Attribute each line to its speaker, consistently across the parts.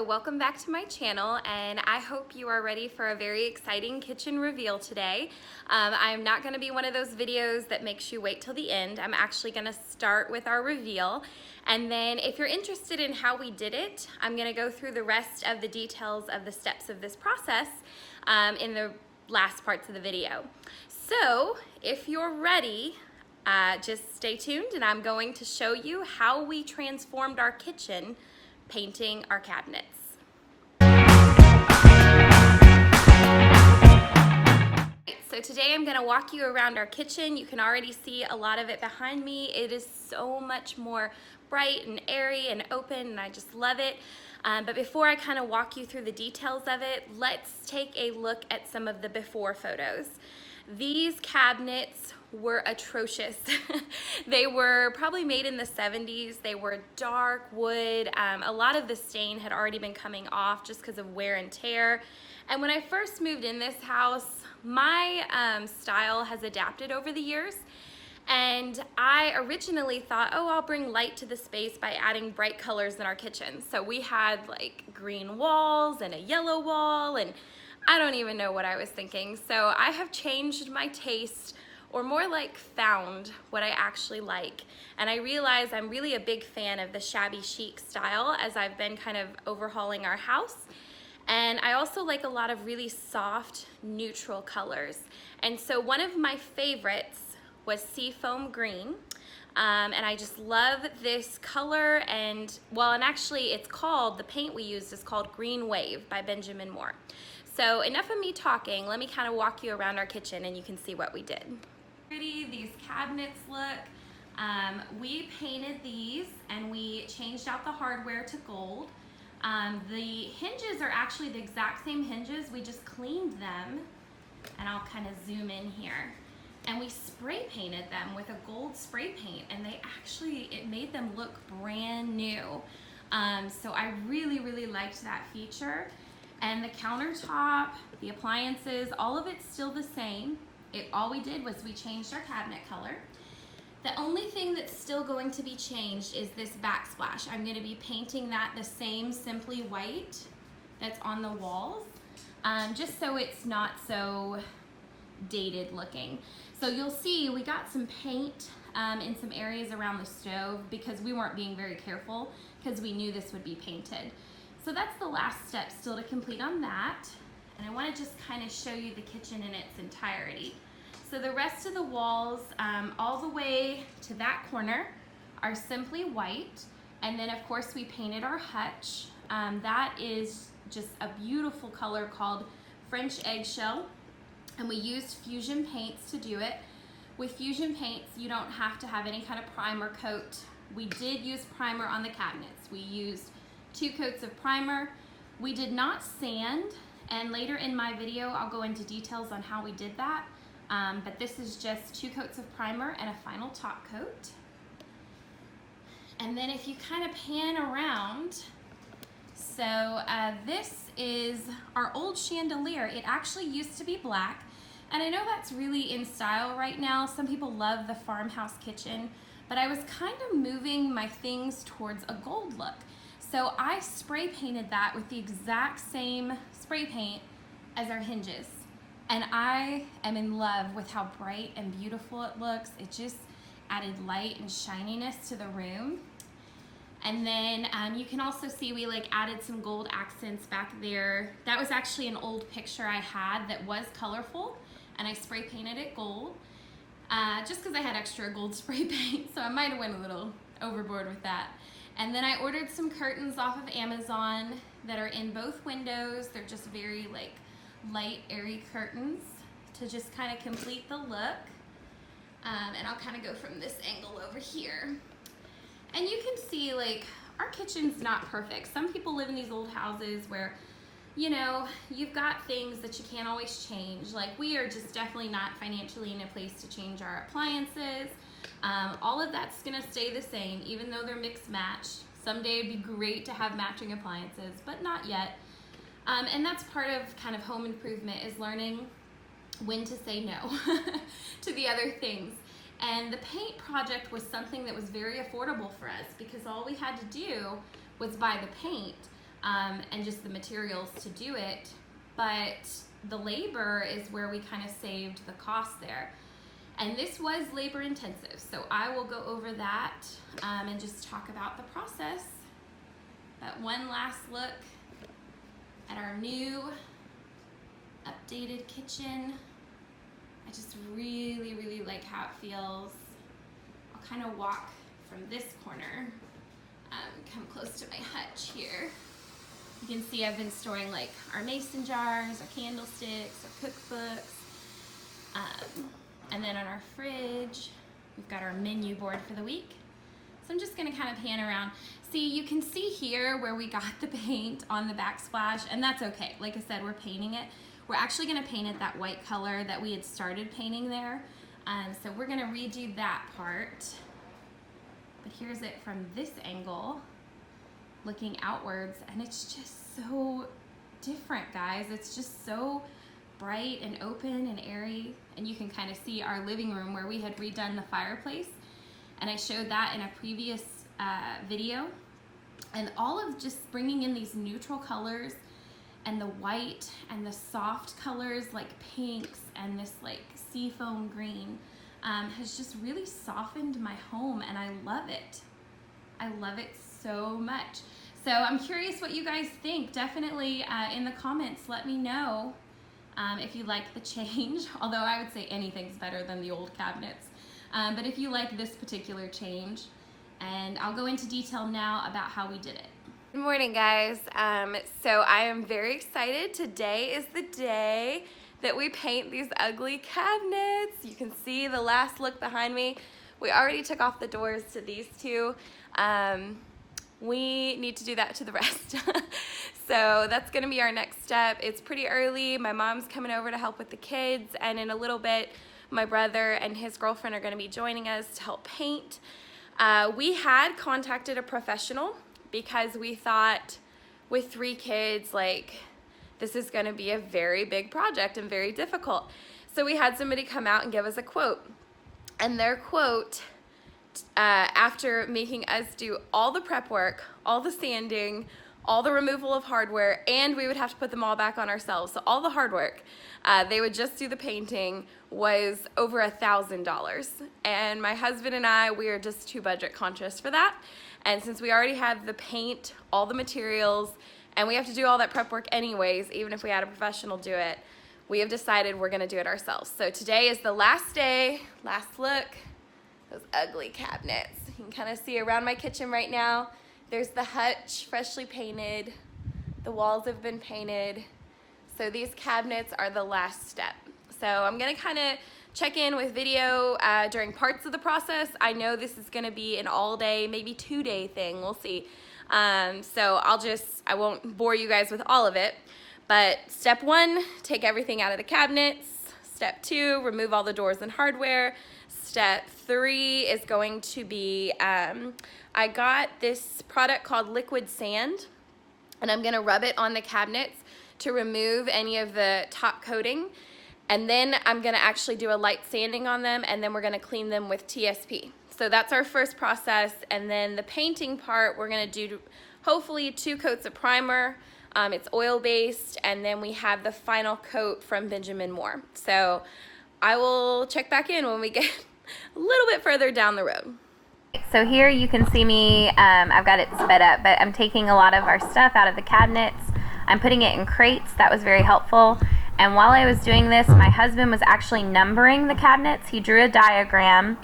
Speaker 1: Welcome back to my channel, and I hope you are ready for a very exciting kitchen reveal today. I'm not going to be one of those videos that makes you wait till the end. I'm actually going to start with our reveal, and then if you're interested in how we did it, I'm going to go through the rest of the details of the steps of this process in the last parts of the video. So if you're ready, just stay tuned, and I'm going to show you how we transformed our kitchen painting our cabinets. So today I'm going to walk you around our kitchen. You can already see a lot of it behind me. It is so much more bright and airy and open, and I just love it. But before I kind of walk you through the details of it, let's take a look at some of the before photos. These cabinets were atrocious. They were probably made in the 70s. They were dark wood. A lot of the stain had already been coming off just because of wear and tear. And when I first moved in this house, my style has adapted over the years. And I originally thought, oh, I'll bring light to the space by adding bright colors in our kitchen. So we had like green walls and a yellow wall, and I don't even know what I was thinking. So I have changed my taste, or more like found what I actually like. And I realize I'm really a big fan of the shabby chic style as I've been kind of overhauling our house. And I also like a lot of really soft, neutral colors. And so one of my favorites was seafoam green. And I just love this color, and actually it's called, the paint we used is called Green Wave by Benjamin Moore. So enough of me talking, let me kind of walk you around our kitchen and you can see what we did. Pretty these cabinets look. We painted these and we changed out the hardware to gold. The hinges are actually the exact same hinges, we just cleaned them, and I'll kind of zoom in here. And we spray painted them with a gold spray paint, and it made them look brand new. So I really liked that feature. And the countertop, the appliances, all of it's still the same. All we did was we changed our cabinet color. The only thing that's still going to be changed is this backsplash. I'm going to be painting that the same simply white that's on the walls, just so it's not so dated looking. So you'll see we got some paint in some areas around the stove because we weren't being very careful because we knew this would be painted. So that's the last step still to complete on that. And I want to just kind of show you the kitchen in its entirety. So the rest of the walls, all the way to that corner, are simply white. And then of course we painted our hutch. That is just a beautiful color called French Eggshell. And we used Fusion paints to do it. With Fusion paints, you don't have to have any kind of primer coat. We did use primer on the cabinets. We used 2 coats of primer. We did not sand, and later in my video I'll go into details on how we did that. But this is just 2 coats of primer and a final top coat. And then if you kind of pan around, so this is our old chandelier. It actually used to be black, and I know that's really in style right now. Some people love the farmhouse kitchen, but I was kind of moving my things towards a gold look. So I spray painted that with the exact same spray paint as our hinges. And I am in love with how bright and beautiful it looks. It just added light and shininess to the room. And then you can also see we added some gold accents back there. That was actually an old picture I had that was colorful, and I spray painted it gold just because I had extra gold spray paint, so I might have went a little overboard with that. And then I ordered some curtains off of Amazon that are in both windows. They're just very light, airy curtains to just kind of complete the look. And I'll kind of go from this angle over here. And you can see our kitchen's not perfect. Some people live in these old houses where, you know, you've got things that you can't always change. We are just definitely not financially in a place to change our appliances. All of that's gonna stay the same, even though they're mixed match. Someday it'd be great to have matching appliances, but not yet. And that's part of kind of home improvement, is learning when to say no to the other things. And the paint project was something that was very affordable for us because all we had to do was buy the paint. and just the materials to do it, but the labor is where we kind of saved the cost there. And this was labor intensive, so I will go over that and just talk about the process. But one last look at our new updated kitchen. I just really like how it feels. I'll kind of walk from this corner, come close to my hutch here. You can see I've been storing like our mason jars, our candlesticks, our cookbooks, and then on our fridge, we've got our menu board for the week. So I'm just gonna kind of pan around. See, you can see here where we got the paint on the backsplash, and that's okay. Like I said, we're painting it. We're actually gonna paint it that white color that we had started painting there. So we're gonna redo that part. But here's it from this angle, looking outwards, and it's just so different, guys. It's just so bright and open and airy, and you can kind of see our living room where we had redone the fireplace, and I showed that in a previous video. And all of just bringing in these neutral colors and the white and the soft colors like pinks and this like seafoam green has just really softened my home, and I love it. I love it so much. So I'm curious what you guys think. Definitely in the comments, let me know if you like the change, although I would say anything's better than the old cabinets. But if you like this particular change, and I'll go into detail now about how we did it. Good morning, guys. So I am very excited. Today is the day that we paint these ugly cabinets. You can see the last look behind me. We already took off the doors to these two. We need to do that to the rest. So that's gonna be our next step. It's pretty early. My mom's coming over to help with the kids, and in a little bit, my brother and his girlfriend are gonna be joining us to help paint. We had contacted a professional because we thought with 3 kids, like, this is gonna be a very big project and very difficult. So we had somebody come out and give us a quote. And their quote, after making us do all the prep work, all the sanding, all the removal of hardware, and we would have to put them all back on ourselves, so all the hard work, they would just do the painting, was over $1,000. And my husband and I, we are just too budget conscious for that. And since we already have the paint, all the materials, and we have to do all that prep work anyways, even if we had a professional do it, we have decided we're gonna do it ourselves. So today is the last day, last look. Those ugly cabinets. You can kind of see around my kitchen right now. There's the hutch, freshly painted. The walls have been painted. So these cabinets are the last step. So I'm gonna kind of check in with video during parts of the process. I know this is gonna be an all day, maybe 2-day thing, we'll see. So I won't bore you guys with all of it. But step 1, take everything out of the cabinets. Step 2, remove all the doors and hardware. Step 3 is going to be, I got this product called liquid sand, and I'm gonna rub it on the cabinets to remove any of the top coating. And then I'm gonna actually do a light sanding on them, and then we're gonna clean them with TSP. So that's our first process. And then the painting part, we're gonna do hopefully 2 coats of primer. It's oil-based, and then we have the final coat from Benjamin Moore. So I will check back in when we get a little bit further down the road. So here you can see me, I've got it sped up, but I'm taking a lot of our stuff out of the cabinets. I'm putting it in crates. That was very helpful. And while I was doing this, my husband was actually numbering the cabinets. He drew a diagram.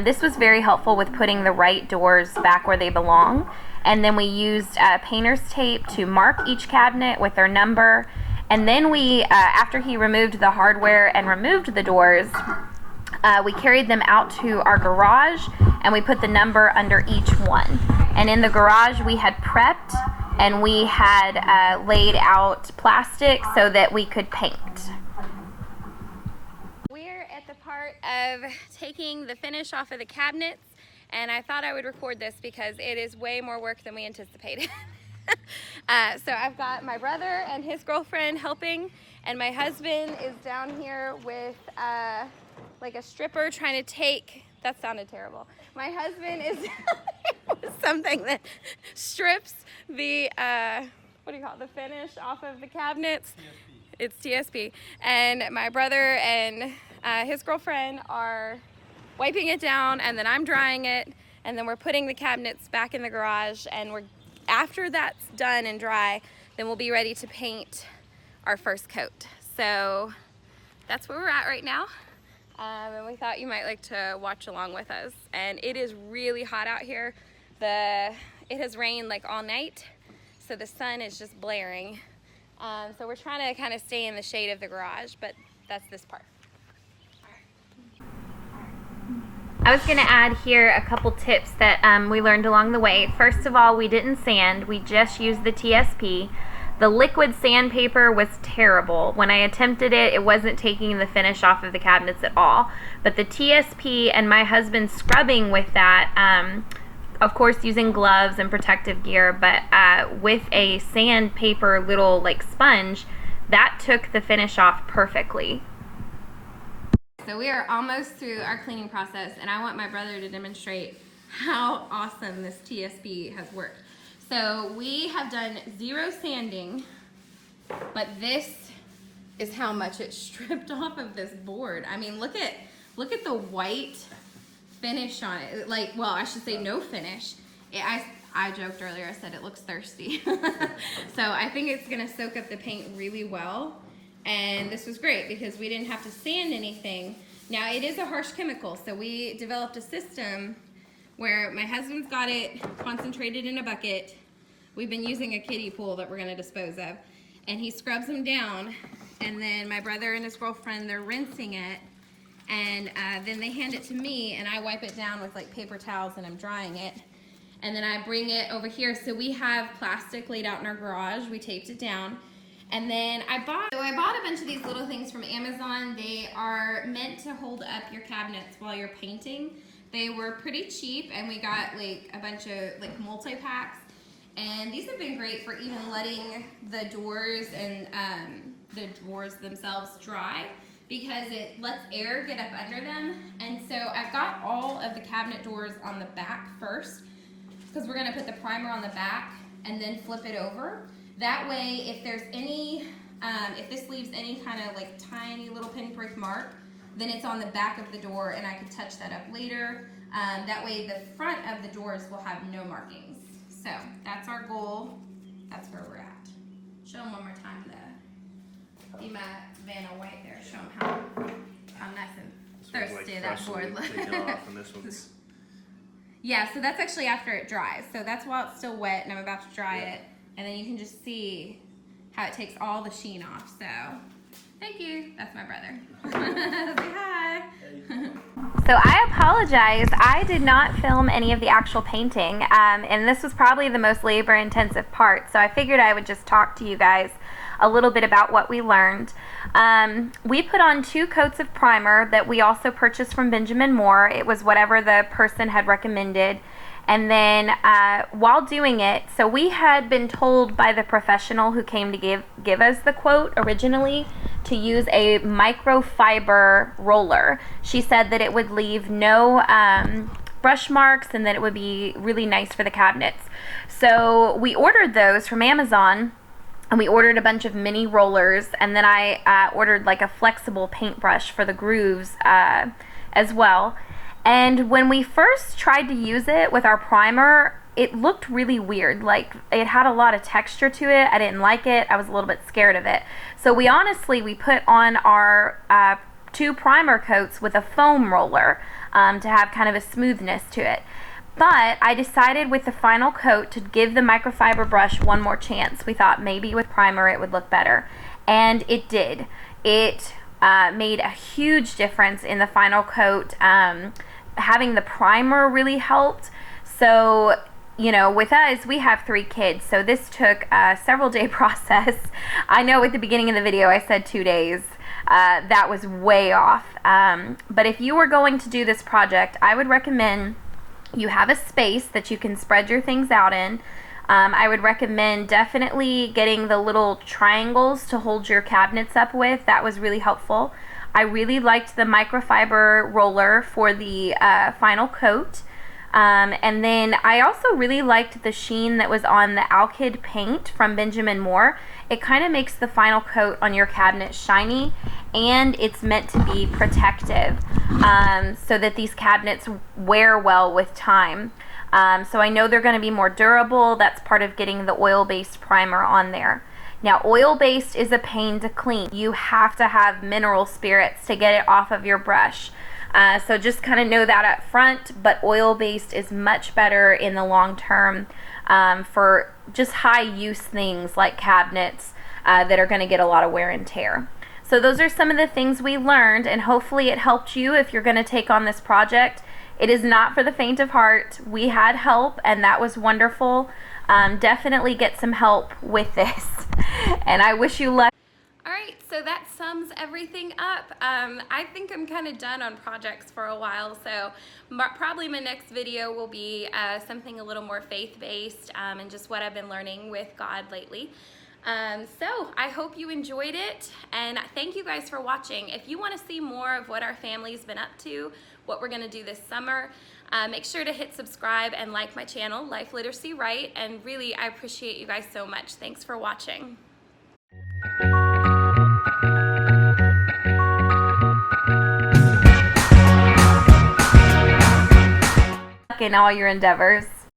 Speaker 1: This was very helpful with putting the right doors back where they belong. And then we used painter's tape to mark each cabinet with their number. And then we, after he removed the hardware and removed the doors, we carried them out to our garage, and we put the number under each one. And in the garage we had prepped, and we had laid out plastic so that we could paint. We're at the part of taking the finish off of the cabinets, and I thought I would record this because it is way more work than we anticipated. So I've got my brother and his girlfriend helping, and my husband is down here with like a stripper trying to take, that sounded terrible. My husband is with something that strips the what do you call it, the finish off of the cabinets. TSP. It's TSP. And my brother and his girlfriend are wiping it down, and then I'm drying it, and then we're putting the cabinets back in the garage, and after that's done and dry, then we'll be ready to paint our first coat. So that's where we're at right now. And we thought you might like to watch along with us. And it is really hot out here. It has rained like all night, so the sun is just blaring. So we're trying to kind of stay in the shade of the garage, but that's this part. I was going to add here a couple tips that we learned along the way. First of all, we didn't sand, we just used the TSP. The liquid sandpaper was terrible. When I attempted it, it wasn't taking the finish off of the cabinets at all. But the TSP and my husband scrubbing with that, of course using gloves and protective gear, but with a sandpaper little like sponge, that took the finish off perfectly. So we are almost through our cleaning process, and I want my brother to demonstrate how awesome this TSP has worked. So we have done 0 sanding, but this is how much it stripped off of this board. I mean, look at the white finish on it. Like, well, I should say no finish. I joked earlier, I said it looks thirsty. So I think it's gonna soak up the paint really well. And this was great because we didn't have to sand anything. Now it is a harsh chemical, so we developed a system where my husband's got it concentrated in a bucket. We've been using a kiddie pool that we're gonna dispose of. And he scrubs them down, and then my brother and his girlfriend, they're rinsing it, and then they hand it to me, and I wipe it down with like paper towels, and I'm drying it. And then I bring it over here. So we have plastic laid out in our garage. We taped it down. And then I bought a bunch of these little things from Amazon. They are meant to hold up your cabinets while you're painting. They were pretty cheap, and we got like a bunch of like multi-packs. And these have been great for even letting the doors and the drawers themselves dry, because it lets air get up under them. And so I've got all of the cabinet doors on the back first, because we're gonna put the primer on the back and then flip it over. That way, if there's any, if this leaves any kind of like tiny little pinprick mark, then it's on the back of the door, and I can touch that up later. That way the front of the doors will have no markings. So that's our goal. That's where we're at. Show them one more time the Ema Vanna White there. Show them how nice and thirsty like that board looks. And this one's... Yeah, so that's actually after it dries. So that's while it's still wet, and I'm about to dry it. And then you can just see how it takes all the sheen off. So, thank you. That's my brother. Say hi. So I apologize. I did not film any of the actual painting. And this was probably the most labor-intensive part. So I figured I would just talk to you guys a little bit about what we learned. We put on 2 coats of primer that we also purchased from Benjamin Moore. It was whatever the person had recommended. And then while doing it, so we had been told by the professional who came to give us the quote originally to use a microfiber roller. She said that it would leave no brush marks and that it would be really nice for the cabinets. So we ordered those from Amazon, and we ordered a bunch of mini rollers, and then I ordered like a flexible paintbrush for the grooves as well. And when we first tried to use it with our primer, it looked really weird. Like, it had a lot of texture to it. I didn't like it. I was a little bit scared of it. So we put on our 2 primer coats with a foam roller to have kind of a smoothness to it. But I decided with the final coat to give the microfiber brush one more chance. We thought maybe with primer it would look better. And it did. It made a huge difference in the final coat. Having the primer really helped. So, you know, with us, we have 3 kids, so this took a several day process. I know at the beginning of the video I said 2 days. That was way off. But if you were going to do this project, I would recommend you have a space that you can spread your things out in. I would recommend definitely getting the little triangles to hold your cabinets up with. That was really helpful. I really liked the microfiber roller for the final coat.
Speaker 2: And then I also really liked the sheen that was on the Alkyd paint from Benjamin Moore. It kind of makes the final coat on your cabinet shiny, and it's meant to be protective, so that these cabinets wear well with time. So I know they're going to be more durable. That's part of getting the oil-based primer on there. Now, oil-based is a pain to clean. You have to have mineral spirits to get it off of your brush. So just kind of know that up front, but oil-based is much better in the long term for just high-use things like cabinets that are going to get a lot of wear and tear. So those are some of the things we learned, and hopefully it helped you if you're going to take on this project. It is not for the faint of heart. We had help, and that was wonderful. Definitely get some help with this, and I wish you luck.
Speaker 1: Alright, so that sums everything up. I think I'm kind of done on projects for a while, so probably my next video will be something a little more faith-based and just what I've been learning with God lately. So I hope you enjoyed it, and thank you guys for watching. If you want to see more of what our family's been up to, what we're going to do this summer, make sure to hit subscribe and like my channel, Life Literacy Right, and really I appreciate you guys so much. Thanks for watching.
Speaker 2: In all your endeavors.